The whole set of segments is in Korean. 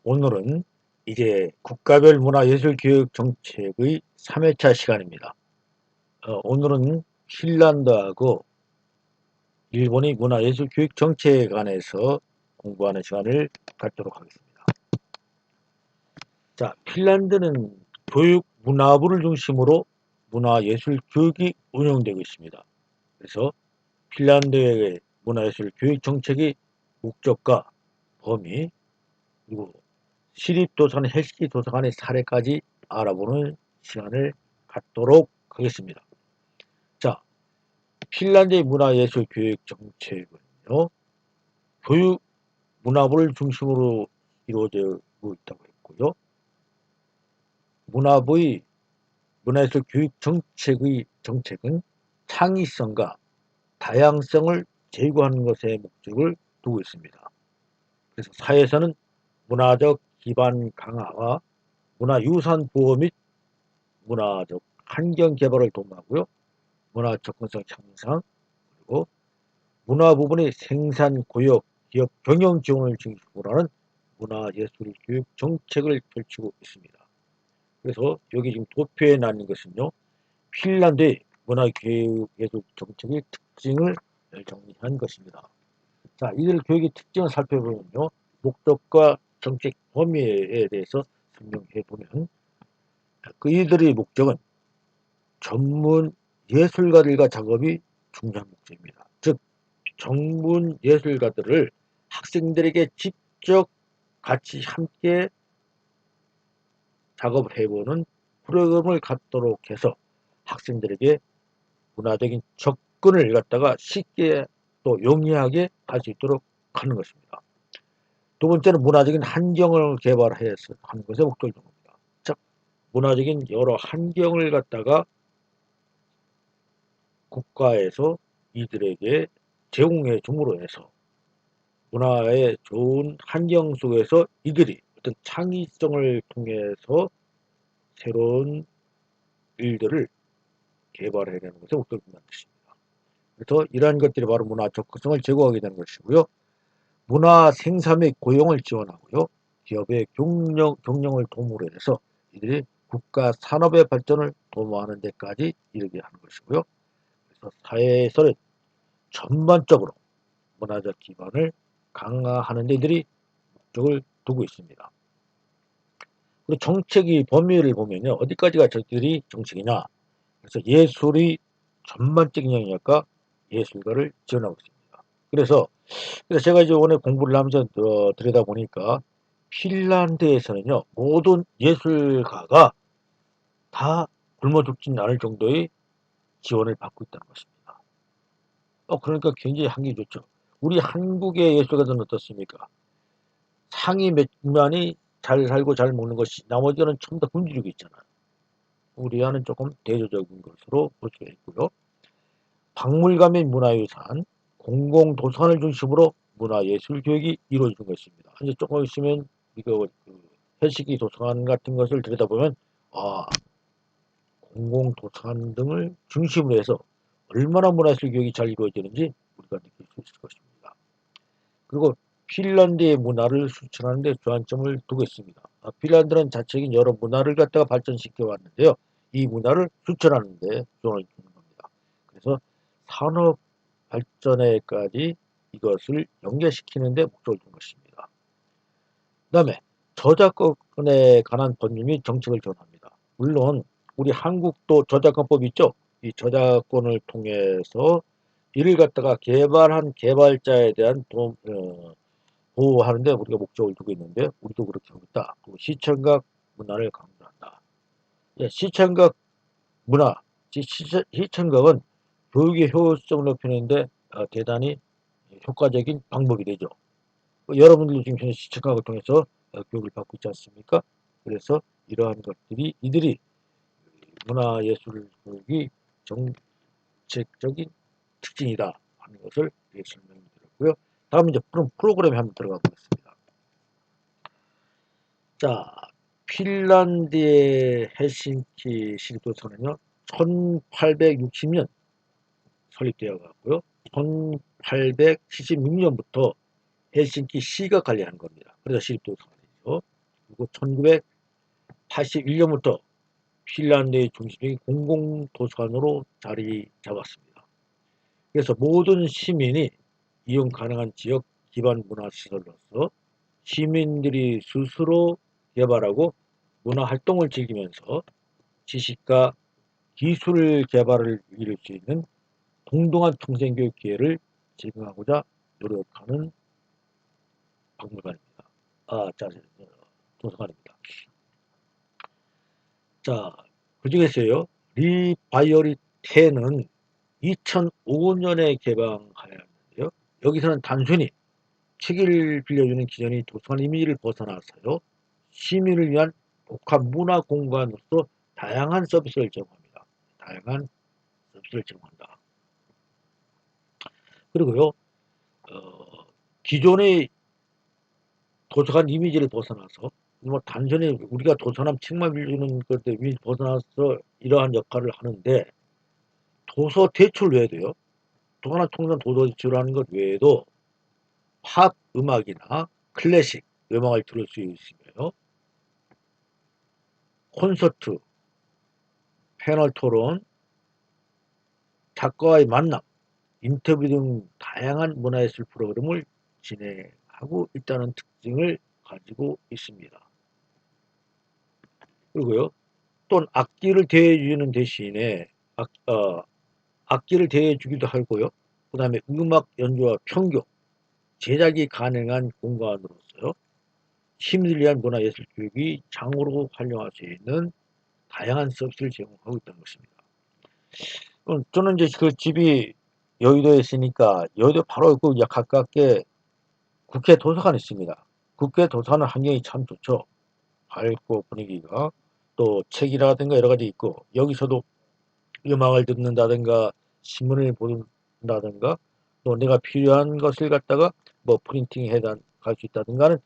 오늘은 이제 국가별 문화예술교육 정책의 3회차 시간입니다. 오늘은 핀란드하고 일본의 문화예술교육 정책에 관해서 공부하는 시간을 갖도록 하겠습니다. 자, 핀란드는 교육 문화부를 중심으로 문화예술교육이 운영되고 있습니다. 그래서 핀란드의 문화예술교육 정책의 목적과 범위, 그리고 시립도서관, 헬싱키 도서관의 사례까지 알아보는 시간을 갖도록 하겠습니다. 자, 핀란드의 문화예술교육 정책은요, 교육 문화부를 중심으로 이루어지고 있다고 했고요. 문화부의 문화예술교육 정책은 창의성과 다양성을 제고하는 것에 목적을 두고 있습니다. 그래서 사회에서는 문화적 기반 강화와 문화유산 보호 및 문화적 환경 개발을 도모하고요. 문화 접근성 향상, 그리고 문화 부분의 생산, 고역, 기업 경영 지원을 중심으로 하는 문화예술교육 정책을 펼치고 있습니다. 그래서 여기 지금 도표에 나는 것은요, 핀란드의 문화교육예술 정책의 특징을 정리한 것입니다. 자, 이들 교육의 특징을 살펴보면요, 목적과 정책 범위에 대해서 설명해 보면, 그이들의 목적은 전문 예술가들과 작업이 중요한 목적입니다. 즉, 전문 예술가들을 학생들에게 직접 같이 함께 작업을 해보는 프로그램을 갖도록 해서 학생들에게 문화적인 접근을 갖다가 쉽게 또 용이하게 할 수 있도록 하는 것입니다. 두 번째는 문화적인 환경을 개발해서 하는 것에 목적을 두는 겁니다. 즉, 문화적인 여러 환경을 갖다가 국가에서 이들에게 제공해 줌으로 해서 문화의 좋은 환경 속에서 이들이 어떤 창의성을 통해서 새로운 일들을 개발해내는 것에 목적을 두는 것입니다. 그래서 이러한 것들이 바로 문화 접근성을 제고하게 되는 것이고요. 문화 생산 및 고용을 지원하고요. 기업의 경영을 도모로 해서 이들이 국가 산업의 발전을 도모하는 데까지 이르게 하는 것이고요. 그래서 사회에서는 전반적으로 문화적 기반을 강화하는 데 이들이 목적을 두고 있습니다. 그리고 정책의 범위를 보면요, 어디까지가 저들이 정책이냐. 그래서 예술의 전반적인 영역과 예술가를 지원하고 있습니다. 그래서 제가 이제 오늘 공부를 하면서 들여다보니까 핀란드에서는요, 모든 예술가가 다 굶어 죽진 않을 정도의 지원을 받고 있다는 것입니다. 그러니까 굉장히 한기 좋죠. 우리 한국의 예술가들은 어떻습니까? 상위 몇만이 잘 살고 잘 먹는 것이, 나머지는 전부 다 굶주리고 있잖아요. 우리와는 조금 대조적인 것으로 볼 수가 있고요. 박물관 및 문화유산, 공공도서관을 중심으로 문화예술 교육이 이루어지는 것입니다. 이제 조금 있으면 이거 헬싱키 도서관 같은 것을 들여다보면 공공도서관 등을 중심으로 해서 얼마나 문화예술 교육이 잘 이루어지는지 우리가 느낄 수 있을 것입니다. 그리고 핀란드의 문화를 수출하는 데 주안점을 두고 있습니다. 핀란드는 자체적인 여러 문화를 갖다가 발전시켜 왔는데요. 이 문화를 수출하는 데 조언을 주는 겁니다. 그래서 산업 발전에까지 이것을 연계시키는 데 목적을 둔 것입니다. 그 다음에 저작권에 관한 법률 및 정책을 지원합니다. 물론 우리 한국도 저작권법 있죠. 이 저작권을 통해서 이를 갖다가 개발한 개발자에 대한 보호하는 데 우리가 목적을 두고 있는데, 우리도 그렇게 하고 있다. 그리고 시청각 문화를 강조한다. 시청각 문화, 시청각은 교육의 효율성을 높이는 데 대단히 효과적인 방법이 되죠. 여러분들도 지금 현재 시청각을 통해서 교육을 받고 있지 않습니까? 그래서 이러한 것들이 이들이 문화예술 교육이 정책적인 특징이다 하는 것을 설명드렸고요. 다음 이제 그럼 프로그램에 한번 들어가 보겠습니다. 자, 핀란드의 헬싱키 시립도서관은요, 1860년 설립되어 갔고요. 1876년부터 헬싱키 시가 관리하는 겁니다. 그래서 시립도서관이죠. 그리고 1981년부터 핀란드의 중심적인 공공도서관으로 자리 잡았습니다. 그래서 모든 시민이 이용 가능한 지역 기반 문화시설로서 시민들이 스스로 개발하고 문화활동을 즐기면서 지식과 기술 개발을 이룰 수 있는 동등한 평생교육 기회를 제공하고자 노력하는 박물관입니다. 도서관입니다. 자, 그중에서요, 리바이어리테는 2005년에 개방하였는데요. 여기서는 단순히 책을 빌려주는 기존의 도서관 이미지를 벗어나서요, 시민을 위한 복합 문화 공간으로서 다양한 서비스를 제공합니다. 다양한 서비스를 제공한다. 그리고요, 기존의 도서관 이미지를 벗어나서 뭐 단순히 우리가 도서관 책만 빌려주는 것에 이미지 벗어나서 이러한 역할을 하는데 도서 대출 외에도요. 도서관 통상 도서 대출하는 것 외에도 팝 음악이나 클래식 음악을 들을 수 있으며요. 콘서트, 패널 토론, 작가와의 만남, 인터뷰 등 다양한 문화예술 프로그램을 진행하고 있다는 특징을 가지고 있습니다. 그리고요. 또는 악기를 대여주는 대신에 악기를 대여주기도 하고요. 그 다음에 음악 연주와 편곡, 제작이 가능한 공간으로서요. 시민을 위한 문화예술 교육이 장으로 활용할 수 있는 다양한 서비스를 제공하고 있다는 것입니다. 저는 이제 그 집이 여의도에 있으니까 여의도 바로 그 가깝게 국회 도서관이 있습니다. 국회 도서관 환경이 참 좋죠. 밝고 분위기가 또 책이라든가 여러 가지 있고 여기서도 음악을 듣는다든가 신문을 본다든가 또 내가 필요한 것을 갖다가 뭐 프린팅해 갈 수 있다든가는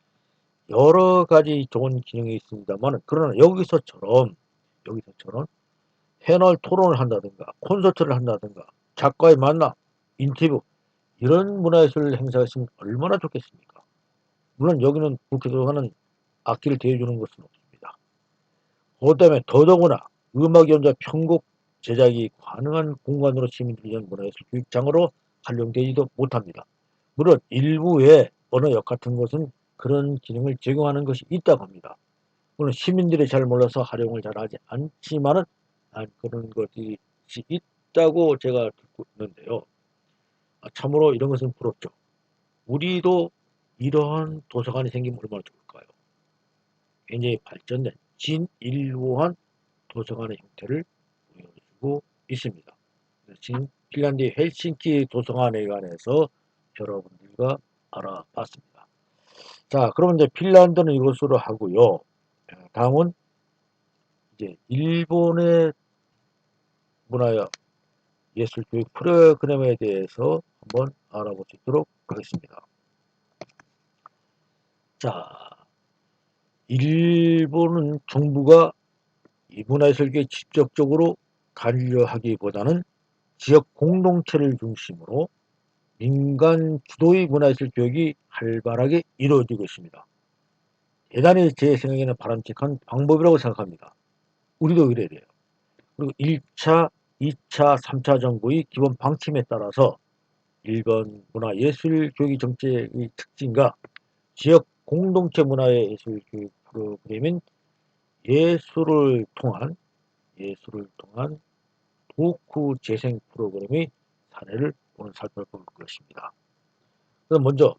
여러 가지 좋은 기능이 있습니다만 그러나 여기서처럼 패널 토론을 한다든가 콘서트를 한다든가 작가의 만남, 인터뷰 이런 문화예술 행사가 있으면 얼마나 좋겠습니까? 물론 여기는 국회도서관은 악기를 대여주는 것은 없습니다. 그 다음에 더더구나 음악 연주와 편곡 제작이 가능한 공간으로 시민들을 위한 문화예술 교육장으로 활용되지도 못합니다. 물론 일부의 언어역 같은 것은 그런 기능을 제공하는 것이 있다고 합니다. 물론 시민들이 잘 몰라서 활용을 잘 하지 않지만은 그런 것이 있다고 제가 듣고 있는데요. 참으로 이런 것은 부럽죠. 우리도 이러한 도서관이 생기면 얼마나 좋을까요? 굉장히 발전된 진일보한 도서관의 형태를 보여주고 있습니다. 지금 핀란드의 헬싱키 도서관에 관해서 여러분들과 알아봤습니다. 자, 그러면 이제 핀란드는 이것으로 하고요. 다음은 이제 일본의 문화 예술 교육 프로그램에 대해서 한번 알아보도록 하겠습니다. 자, 일본은 정부가 이 문화예술계에 직접적으로 관여하기보다는 지역 공동체를 중심으로 민간 주도의 문화예술 교육이 활발하게 이루어지고 있습니다. 대단히 제 생각에는 바람직한 방법이라고 생각합니다. 우리도 이래야 돼요. 그리고 1차, 2차, 3차 정부의 기본 방침에 따라서 일본 문화예술 교육 정책의 특징과 지역 공동체 문화예술 교육 프로그램인 예술을 통한 도쿠 재생 프로그램의 사례를 오늘 살펴볼 것입니다. 그럼 먼저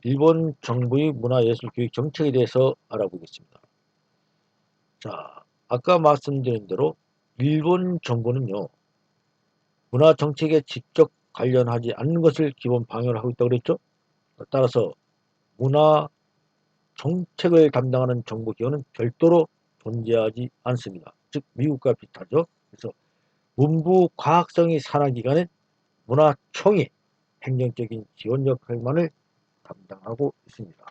일본 정부의 문화예술 교육 정책에 대해서 알아보겠습니다. 자, 아까 말씀드린 대로 일본 정부는요, 문화 정책에 직접 관련하지 않는 것을 기본 방향으로 하고 있다고 그랬죠. 따라서 문화 정책을 담당하는 정부 기관은 별도로 존재하지 않습니다. 즉 미국과 비슷하죠. 그래서 문부 과학성의 산하기관은 문화청이 행정적인 지원 역할만을 담당하고 있습니다.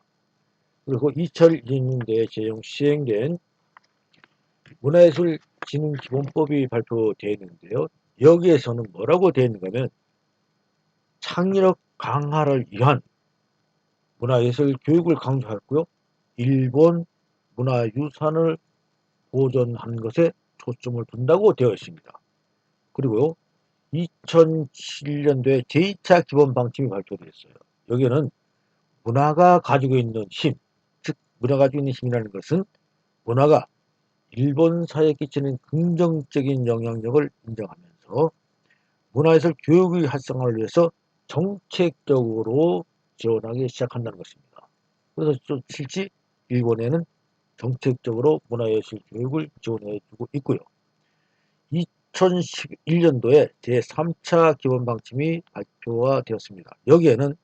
그리고 2002년도에 시행된 문화예술진흥기본법이 발표되어 있는데요. 여기에서는 뭐라고 되어 있는가 하면 창의력 강화를 위한 문화예술 교육을 강조하고요. 일본 문화유산을 보존하는 것에 초점을 둔다고 되어 있습니다. 그리고 2007년도에 제2차 기본 방침이 발표됐어요. 여기에는 문화가 가지고 있는 힘, 즉 문화가 가지고 있는 힘이라는 것은 문화가 일본 사회에 끼치는 긍정적인 영향력을 인정하면서 문화예술 교육의 활성화를 위해서 정책적으로 지원하기 시작한다는 것입니다. 그래서 실제 일본에는 정책적으로 문화예술 교육을 지원해 주고 있고요. 2011년도에 제3차 기본방침이 발표가 되었습니다. 여기에는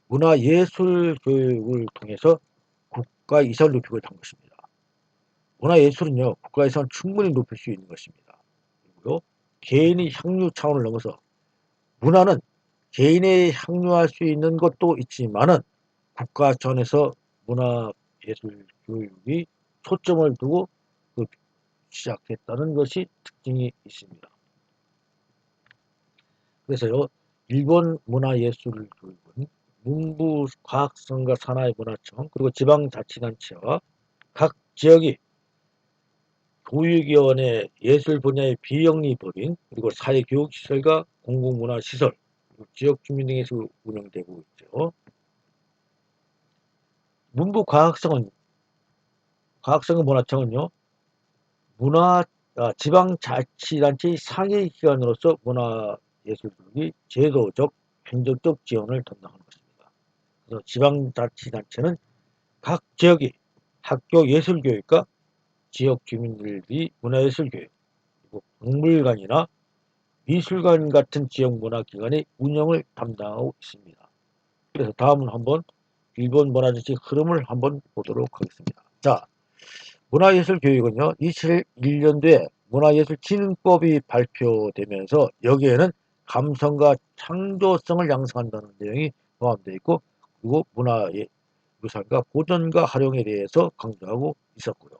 문화예술 교육을 통해서 국가이상을 높이고 있다는 것입니다. 문화예술은요, 국가이상을 충분히 높일 수 있는 것입니다. 그리고요, 개인의 향유 차원을 넘어서 문화는 개인이 향유할 수 있는 것도 있지만은 국가 차원에서 문화예술 교육이 초점을 두고 시작했다는 것이 특징이 있습니다. 그래서요, 일본 문화예술 교육은 문부 과학성과 산하의 문화청 그리고 지방자치단체와 각 지역이 교육위원회 예술 분야의 비영리 법인 그리고 사회교육시설과 공공문화시설 그리고 지역 주민 등에서 운영되고 있죠. 문부 과학성의 문화청은요 지방자치단체의 상위기관으로서 문화예술교육이 제도적, 행정적 지원을 담당하는 것입니다. 그래서 지방자치단체는 각 지역이 학교 예술교육과 지역 주민들이 문화예술교육, 그리고 박물관이나 미술관 같은 지역 문화기관의 운영을 담당하고 있습니다. 그래서 다음은 한번 일본 문화정책 흐름을 한번 보도록 하겠습니다. 자, 문화예술교육은요, 2001년도에 문화예술진흥법이 발표되면서 여기에는 감성과 창조성을 양성한다는 내용이 포함되어 있고, 그리고 문화유산과 보존과 활용에 대해서 강조하고 있었고요.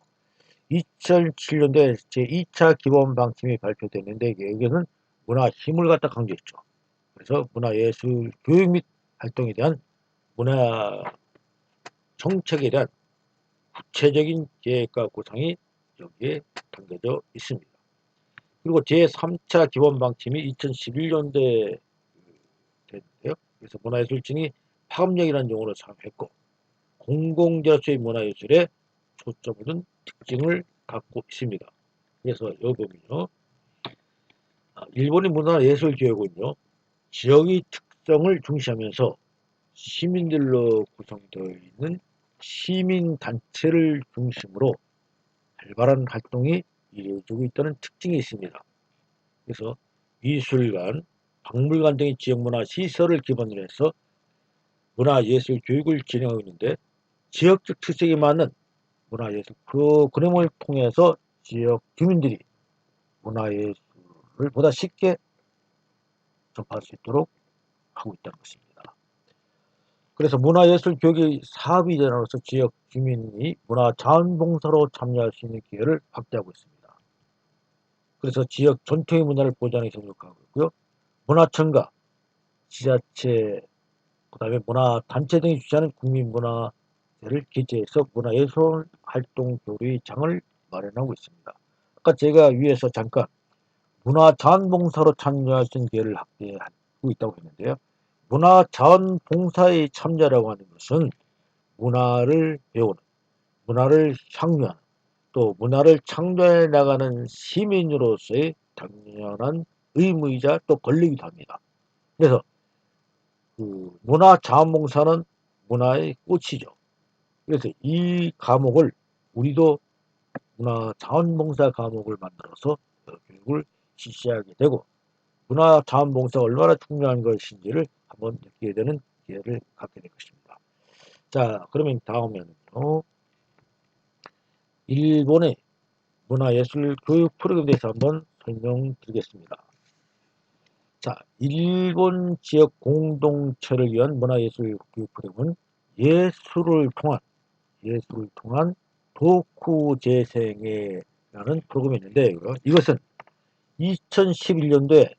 2007년도에 제2차 기본방침이 발표됐는데 여기에는 문화 힘을 갖다 강조했죠. 그래서 문화예술 교육 및 활동에 대한 문화 정책에 대한 구체적인 계획과 구상이 여기에 담겨져 있습니다. 그리고 제3차 기본방침이 2011년도에 됐는데요. 그래서 문화예술진이 파급력이라는 용어를 사용했고 공공재소의 문화예술에 초점을 둔 특징을 갖고 있습니다. 그래서 여기 보면요. 일본의 문화예술교육은요. 지역의 특성을 중시하면서 시민들로 구성되어 있는 시민단체를 중심으로 활발한 활동이 이루어지고 있다는 특징이 있습니다. 그래서 미술관, 박물관 등의 지역문화 시설을 기반으로 해서 문화예술 교육을 진행하고 있는데 지역적 특색에 맞는 문화예술 프로그램을 통해서 지역 주민들이 문화예술을 보다 쉽게 접할 수 있도록 하고 있다는 것입니다. 그래서 문화예술 교육의 사업이 일어나서 지역 주민이 문화자원봉사로 참여할 수 있는 기회를 확대하고 있습니다. 그래서 지역 전통의 문화를 보존하기 협력하고 있고요. 문화청과 지자체, 그다음에 문화단체 등이 주최하는 국민문화제를 기재해서 문화예술 활동 교류장을 마련하고 있습니다. 아까 제가 위에서 잠깐 문화자원봉사로 참여할 수 있는 기회를 확대하고 있다고 했는데요. 문화자원봉사의 참여라고 하는 것은 문화를 배우는, 문화를 향유하는, 또 문화를 창조해 나가는 시민으로서의 당연한 의무이자 또 권리이기도 합니다. 그래서 그 문화자원봉사는 문화의 꽃이죠. 그래서 이 과목을 우리도 문화자원봉사 과목을 만들어서 교육을 실시하게 되고 문화자원봉사가 얼마나 중요한 것인지를 한번 느끼게 되는 기회를 갖게 될 것입니다. 자, 그러면 다음에는요. 일본의 문화예술 교육 프로그램에 대해서 한번 설명드리겠습니다. 자, 일본 지역 공동체를 위한 문화예술 교육 프로그램은 예술을 통한 도쿠 재생회라는 프로그램이 있는데 이것은 2011년도에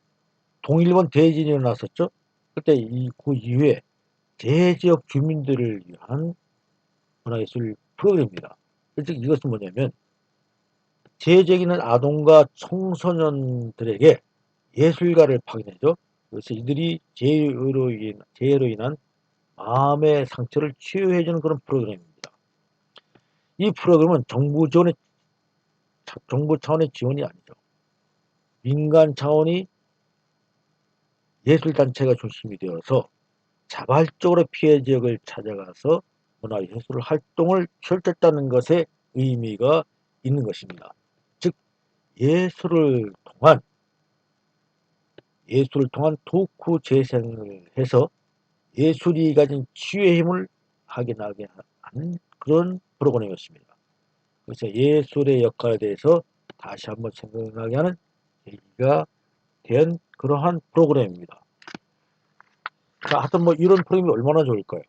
동일본 대지진이 일어났었죠. 그때 그 이후에 대지역 주민들을 위한 문화예술 프로그램입니다. 그래서 이것은 뭐냐면 재적이는 아동과 청소년들에게 예술가를 파견해죠. 그래서 이들이 재해로 인한 마음의 상처를 치유해주는 그런 프로그램입니다. 이 프로그램은 정부 차원의 지원이 아니죠. 민간 차원이 예술단체가 중심이 되어서 자발적으로 피해 지역을 찾아가서 문화예술 활동을 펼쳤다는 것에 의미가 있는 것입니다. 즉 예술을 통한 토크 재생을 해서 예술이 가진 치유의 힘을 확인하게 하는 그런 프로그램이었습니다. 그래서 예술의 역할에 대해서 다시 한번 생각하게 하는 계기가 된 그러한 프로그램입니다. 자, 하여튼 뭐 이런 프로그램이 얼마나 좋을까요?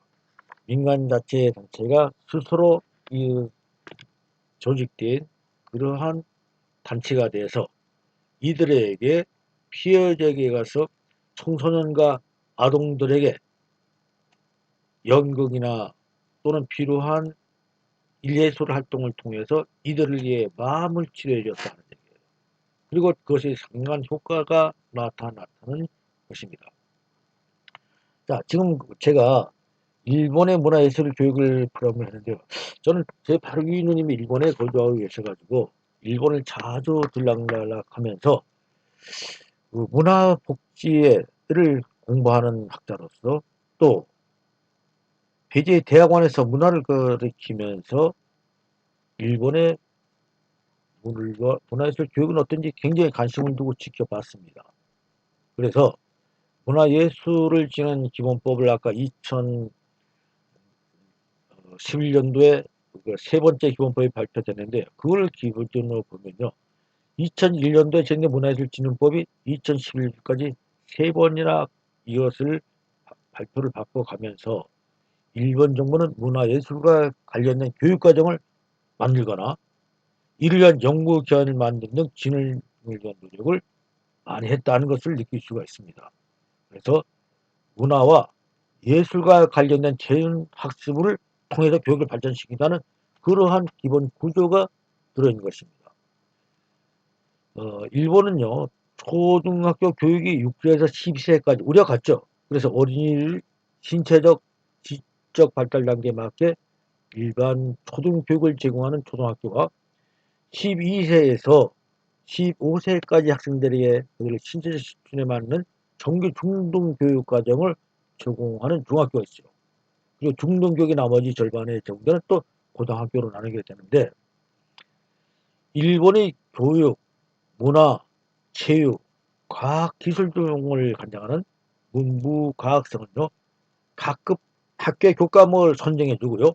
민간 자체 단체가 스스로 이 조직된 그러한 단체가 돼서 이들에게 피해 지역에 가서 청소년과 아동들에게 연극이나 또는 필요한 예술 활동을 통해서 이들을 위해 마음을 치료해 줬다는 얘기예요. 그리고 그것이 상당한 효과가 나타나는 것입니다. 자, 지금 제가 일본의 문화예술 교육을 프로그램을 했는데요. 저는 제 바로 위 누님이 일본에 거주하고 계셔가지고 일본을 자주 들락날락하면서 그 문화복지를 공부하는 학자로서 또 배제 대학원에서 문화를 가르치면서 일본의 문화예술 교육은 어떤지 굉장히 관심을 두고 지켜봤습니다. 그래서 문화예술을 지는 기본법을 아까 2011년도에 세 번째 기본법이 발표됐는데 그걸 기본으로 보면요. 2001년도에 제정 문화예술진흥법이 2011년까지 세 번이나 이것을 발표를 바꿔가면서 일본 정부는 문화예술과 관련된 교육과정을 만들거나 이를 위한 연구기관을 만드는 등 진흥을 위한 노력을 많이 했다는 것을 느낄 수가 있습니다. 그래서 문화와 예술과 관련된 재능 학습을 통해서 교육을 발전시킨다는 그러한 기본 구조가 들어있는 것입니다. 일본은요, 초등학교 교육이 6세에서 12세까지 우리가 같죠. 그래서 어린이를 신체적, 지적 발달 단계에 맞게 일반 초등교육을 제공하는 초등학교가 12세에서 15세까지 학생들에게 그들의 신체적 수준에 맞는 정규 중등교육 과정을 제공하는 중학교가 있어요. 그리고 중등교육의 나머지 절반의 정도는 또 고등학교로 나누게 되는데 일본의 교육, 문화, 체육, 과학, 기술 등을 관장하는 문부과학성은요. 각급 학교의 교과목을 선정해 주고요.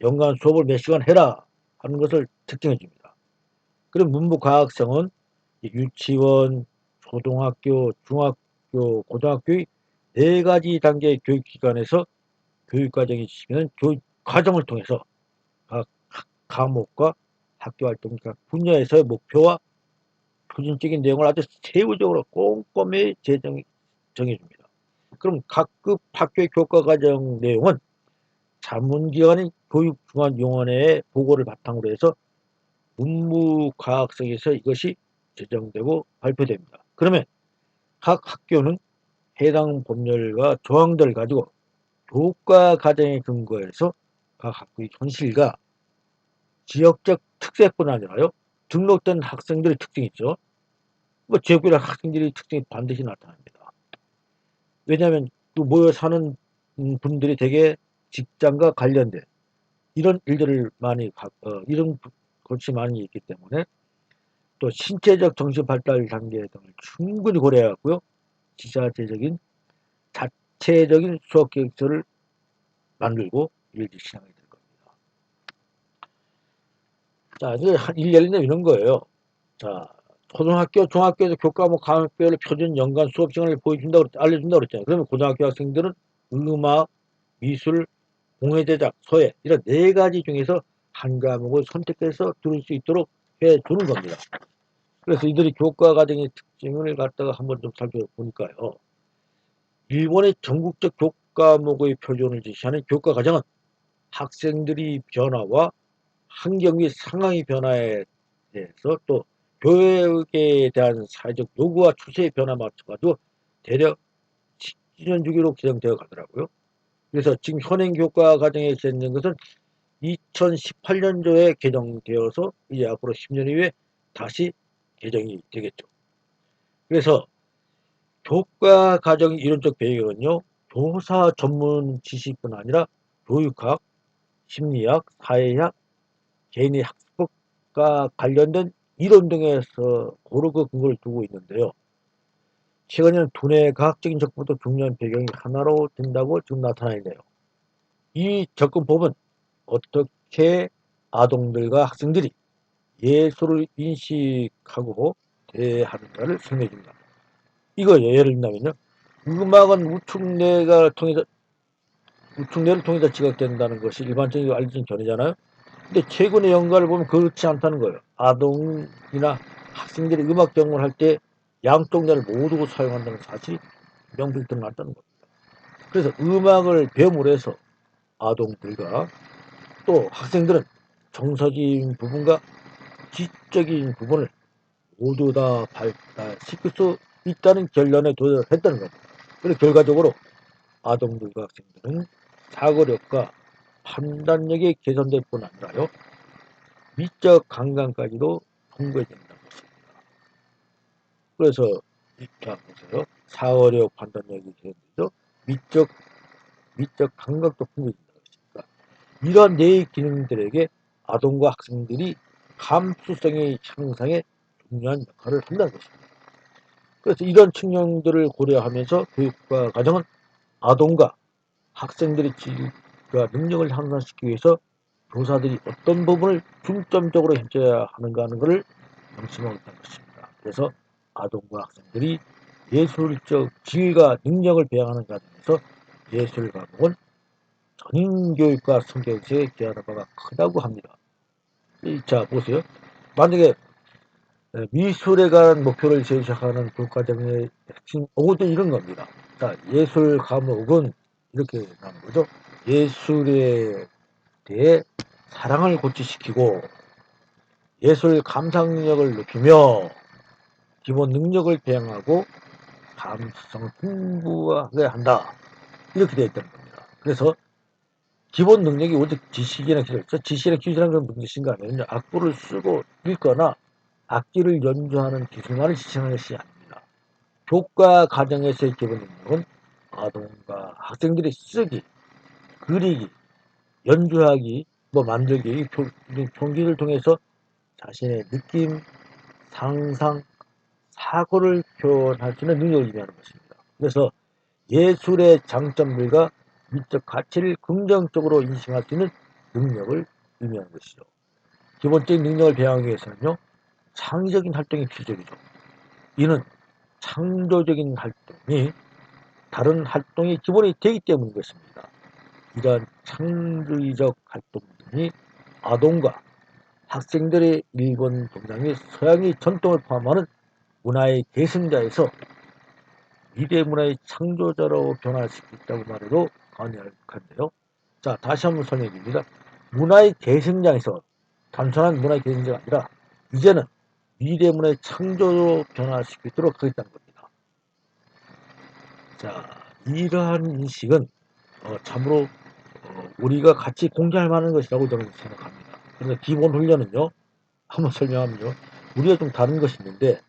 연간 수업을 몇 시간 해라 하는 것을 특정해 줍니다. 그럼 문부과학성은 유치원, 초등학교, 중학교, 고등학교의 네 가지 단계의 교육기관에서 교육과정이 지시는 교육과정을 통해서 각 과목과 학교활동 각 분야에서의 목표와 표준적인 내용을 아주 세부적으로 꼼꼼히 정해줍니다. 그럼 각급 학교의 교과과정 내용은 자문기관인 교육중앙위원회의 보고를 바탕으로 해서 문무과학성에서 이것이 제정되고 발표됩니다. 그러면 각 학교는 해당 법률과 조항들을 가지고 교과과정에 근거해서 각 학교의 현실과 지역적 특색뿐 아니라요. 등록된 학생들의 특징이 있죠. 뭐 지역별의 학생들의 특징이 반드시 나타납니다. 왜냐하면 그 모여 사는 분들이 되게 직장과 관련된 이런 일들을 이런 것이 많이 있기 때문에 또 신체적 정신 발달 단계 등을 충분히 고려해왔고요. 지자체적인 자체적인 수업 계획서를 만들고 일일이 진행이 될 겁니다. 자, 이제 예를 들면 이런 거예요. 자, 초등학교, 중학교에서 교과목 과목별로 표준 연간 수업 시간을 알려준다고 그랬잖아요. 그러면 고등학교 학생들은 음악, 미술, 공예 제작, 서예 이런 네 가지 중에서 한 과목을 선택해서 들을 수 있도록 해주는 겁니다. 그래서 이들이 교과 과정의 특징을 갖다가 한번 좀 살펴보니까요. 일본의 전국적 교과목의 표준을 제시하는 교과 과정은 학생들이 변화와 환경 및 상황의 변화에 대해서 또 교육에 대한 사회적 요구와 추세의 변화에 맞춰가지고 대략 10년 주기로 개정되어 가더라고요. 그래서 지금 현행 교과 과정에 개정된 것은 2018년도에 개정되어서 이제 앞으로 10년 이후에 다시 개정이 되겠죠. 그래서 교과 과정 이론적 배경은요, 교사 전문 지식뿐 아니라 교육학, 심리학, 사회학, 개인의 학습과 관련된 이론 등에서 고르고 근거를 두고 있는데요. 최근에는 두뇌 과학적인 접근도 중요한 배경이 하나로 된다고 지금 나타나있네요. 이 접근법은 어떻게 아동들과 학생들이 예술을 인식하고 대하는가를 설명해 줍니다. 이거 예를 들면요. 음악은 우측뇌를 통해서 지각된다는 것이 일반적으로 알려진 견해잖아요. 근데 최근의 연구를 보면 그렇지 않다는 거예요. 아동이나 학생들이 음악 경험을 할 때 양쪽 뇌를 모두 사용한다는 사실이 명백히 드러났다는 겁니다. 그래서 음악을 배움으로 해서 아동들과 또 학생들은 정서적인 부분과 지적인 부분을 모두 다 발달시킬 수 있다는 결론에 도달했다는 겁니다. 그래서 결과적으로 아동들과 학생들은 사고력과 판단력이 개선될 뿐 아니라요, 미적 감각까지도 통보해진다는 것입니다. 그래서 자 보세요. 사고력, 판단력이 개선되죠. 미적 감각도 풍부해진다는 것입니다. 이러한 뇌의 기능들에게 아동과 학생들이 감수성의 향상에 중요한 역할을 한다는 것입니다. 그래서 이런 측면들을 고려하면서 교육과 과정은 아동과 학생들의 지식과 능력을 향상시키기 위해서 교사들이 어떤 부분을 중점적으로 해줘야 하는가 하는 것을 명심하고 있다는 것입니다. 그래서 아동과 학생들이 예술적 지위가 능력을 배양하는 과정에서 예술 과목은 전인교육과 성교육에 기여하는 바가 크다고 합니다. 자 보세요. 만약에 미술에 관한 목표를 제시하는 교과정의 핵심 어구도 이런 겁니다. 자, 예술 과목은 이렇게 나오는 거죠. 예술에 대해 사랑을 고취시키고 예술 감상력을 높이며 기본 능력을 배양하고 감수성을 풍부하게 한다. 이렇게 되어 있다는 겁니다. 그래서 기본 능력이 오직 지식이나 기술, 지식이나 기술이라는 건 무슨 뜻인가 하면요. 악보를 쓰고 읽거나 악기를 연주하는 기술만을 지칭하는 것이 아닙니다. 교과 과정에서의 기본 능력은 아동과 학생들이 쓰기, 그리기, 연주하기, 만들기, 경기를 통해서 자신의 느낌, 상상, 사고를 표현할 수 있는 능력을 의미하는 것입니다. 그래서 예술의 장점들과 미적 가치를 긍정적으로 인식할 수 있는 능력을 의미하는 것이죠. 기본적인 능력을 배양하기 위해서는요, 창의적인 활동이 필수적이죠. 이는 창조적인 활동이 다른 활동의 기본이 되기 때문인 것입니다. 이러한 창의적 활동 등이 아동과 학생들의 일본 동양 및 서양의 전통을 포함하는 문화의 계승자에서 미래 문화의 창조자로 변할 수 있다고 말해도 과언이할텐데요. 자, 다시 한번 설명해 줍니다. 문화의 계승자에서 단순한 문화의 계승자가 아니라 이제는 미래 문화의 창조로 변할 수 있도록 하겠다는 겁니다. 자, 이러한 인식은 참으로 우리가 같이 공유할 만한 것이라고 저는 생각합니다. 그래서 기본 훈련은요, 한번 설명하면요, 우리가 좀 다른 것이 있는데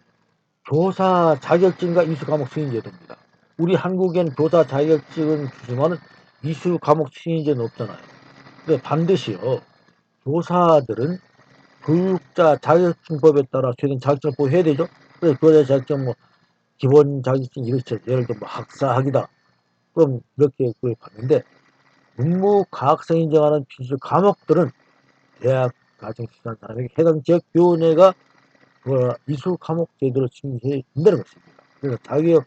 교사 자격증과 이수 과목 승인 제도입니다. 우리 한국엔 교사 자격증은 주지만은 이수 과목 승인제는 없잖아요. 근데 반드시요, 교사들은 교육자 자격증법에 따라 최근 자격증을 보여야 되죠. 그래서 교사 자격증 기본 자격증 이렇죠. 예를 들어 학사학이다. 그럼 이렇게 구입하는데 문무과학성 인정하는 필수 과목들은 대학 가정시설 사람에게 해당 지역 교원회가 이수 과목 제도를 승인해 준다는 것입니다. 그래서 자격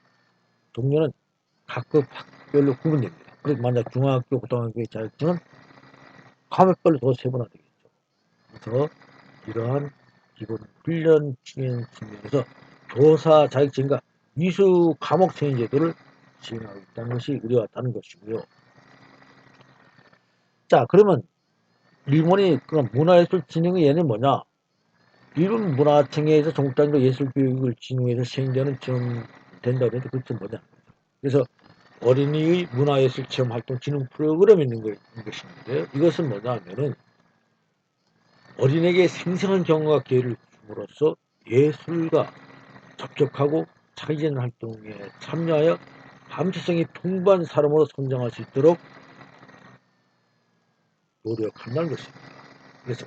종류는 각급 학별로 구분됩니다. 그래서 만약 중학교, 고등학교의 자격증은 과목별로 더 세분화되겠죠. 그래서 이러한 기본 훈련 측면에서 교사 자격증과 이수 과목 승인 제도를 시행하고 있다는 것이 우리와 다른 것이고요. 자, 그러면 일본이 그럼 문화예술 진흥의 예는 뭐냐? 일본 문화청에서 전국단위로 예술교육을 진흥해서 시행되는 지원된다고 해도 그것은 뭐냐? 그래서 어린이의 문화예술 체험 활동 진흥 프로그램이 있는 것인데요. 이것은 뭐냐 하면은 어린에게 생생한 경험과 기회를 줌으로써 예술과 접촉하고 창의적인 활동에 참여하여 감수성이 풍부한 사람으로 성장할 수 있도록 노력한다는 것입니다. 그래서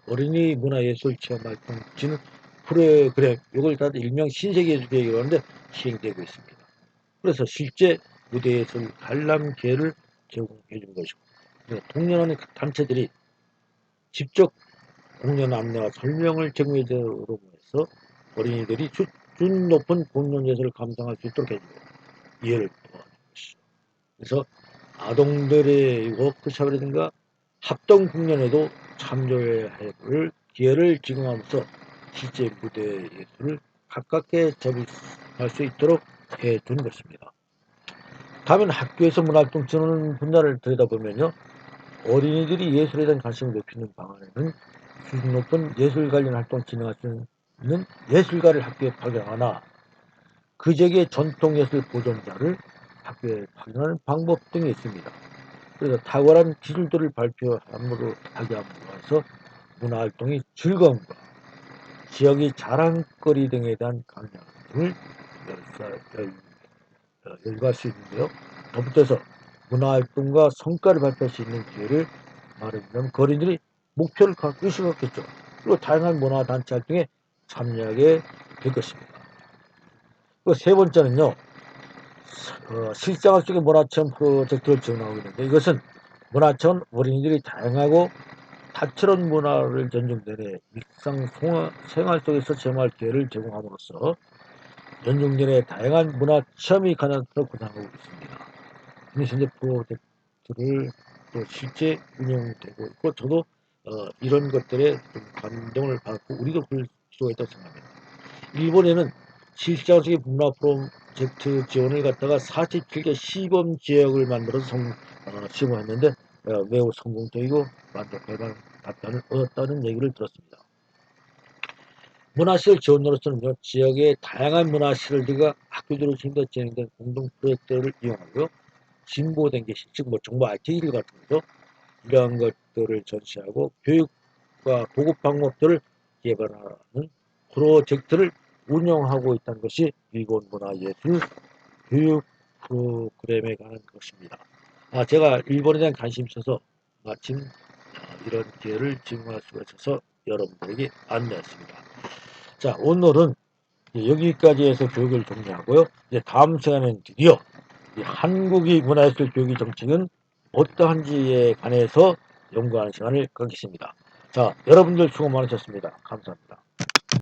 어린이 문화예술 체험활동 진흥 프로그램, 이걸 다 일명 신세계예술계획이라고 하는데 시행되고 있습니다. 그래서 실제 무대예술 관람 기회를 제공해 준 것이고, 동년하는 각 단체들이 직접 공연 안내와 설명을 제공해 주도록 해서 어린이들이 수준 높은 공연 예술을 감상할 수 있도록 해주고 이해를 도와주는 것이죠. 그래서 아동들의 워크숍이라든가 합동 공연에도 참여할 기회를 제공하면서 실제 무대 예술을 가깝게 접할 수 있도록 해준 것입니다. 다음은 학교에서 문화활동 진흥 분야를 들여다보면요. 어린이들이 예술에 대한 관심을 높이는 방안에는 수준 높은 예술 관련 활동 진행할 수 있는 예술가를 학교에 파견하거나 그 지역의 전통예술 보존자를 학교에 파견하는 방법 등이 있습니다. 그래서 탁월한 기술들을 발표함으로 하게 함으로써 문화활동의 즐거움과 지역의 자랑거리 등에 대한 강연을 열거할 수 있는데요. 덧붙여서 문화활동과 성과를 발표할 수 있는 기회를 마련하면 어린이들이 목표를 갖고 있었겠죠. 그리고 다양한 문화단체 활동에 참여하게 될 것입니다. 그리고 세 번째는요. 실생활 속의 문화체험 프로젝트를 지원하고 있는데 이것은 문화체험 어린이들이 다양하고 다채로운 문화를 전중전에 일상 생활 속에서 체험할 기회를 제공함으로써 연중전에 다양한 문화 체험이 가능하도록 구상하고 있습니다. 현재 프로젝트를 또 실제 운영되고 있고 저도 이런 것들에 좀 감동을 받고 우리도 볼 수가 있다고 생각합니다. 일본에는 실시간적인 문화 프로젝트 지원을 갖다가 47개 시범 지역을 만들어서 시범했는데 매우 성공적이고 만족할 답변을 얻었다는 얘기를 들었습니다. 문화시설 지원으로서는 지역의 다양한 문화시설들과 학교들을 중심으로 진행된 공동 프로젝트를 이용하고요. 진보된 게시, 즉 정보 RTL 같은 거죠. 이러한 것들을 전시하고 교육과 보급 방법들을 개발하는 프로젝트를 운영하고 있다는 것이 일본 문화예술 교육 프로그램에 관한 것입니다. 제가 일본에 대한 관심이 있어서 마침 이런 기회를 제공할 수가 있어서 여러분들에게 안내했습니다. 자, 오늘은 여기까지 해서 교육을 정리하고요. 이제 다음 시간에는 드디어 한국의 문화예술 교육의 정책은 어떠한지에 관해서 연구하는 시간을 갖겠습니다. 자, 여러분들 수고 많으셨습니다. 감사합니다.